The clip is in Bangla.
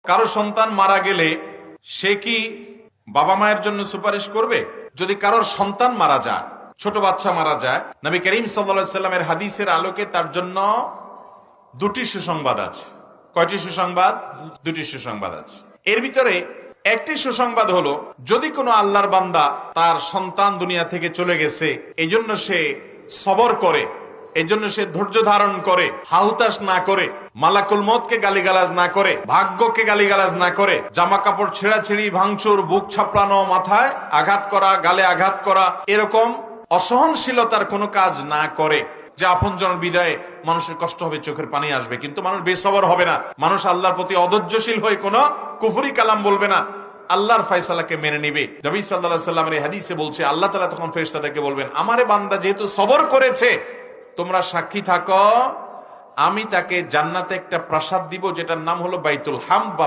কারো সন্তান মারা গেলে সে কি বাবা মায়ের জন্য সুপারিশ করবে? যদি কারোর সন্তান মারা যায়, ছোট বাচ্চা মারা যায়, নবী করিম সাল্লাল্লাহু আলাইহি সাল্লামের হাদিসের আলোকে তার জন্য দুটি সুসংবাদ আছে। কয়টি সুসংবাদ? দুটি সুসংবাদ আছে। এর ভিতরে একটি সুসংবাদ হলো, যদি কোনো আল্লাহর বান্দা তার সন্তান দুনিয়া থেকে চলে গেছে, এই জন্য সে সবর করে, এই জন্য সে ধৈর্য ধারণ করে, হাহুতাশ না করে, মালাকুল মউতকে গালিগালাজ না করে, ভাগ্যকে গালিগালাজ না করে, জামা কাপড় ছেঁড়াছিড়ি, ভাঙচুর, বুক ছাপড়ানো, মাথায় আঘাত করা, গালে আঘাত করা, এরকম অসহনশীলতার কোনো কাজ না করে, যে আপনজনের বিদায়ে মানুষের কষ্ট হবে, চোখের পানি আসবে, কিন্তু মানুষ বেসবর হবে না, মানুষ আল্লাহর প্রতি অধৈর্যশীল হয়ে কোনো কুফরি কালাম বলবে না, আল্লাহর ফয়সালাকে মেনে নিবে। নবী সাল্লাল্লাহু আলাইহি সাল্লামের হাদিসে বলছে, আল্লাহ তাআলা তখন ফেরেশতাদেরকে বলবেন, আমারে বান্দা যেহেতু সবর করেছে, তোমরা সাক্ষী থাকো, আমি তাকে জান্নাতে একটা প্রাসাদ দিব, যেটার নাম হলো বাইতুল হামদ বা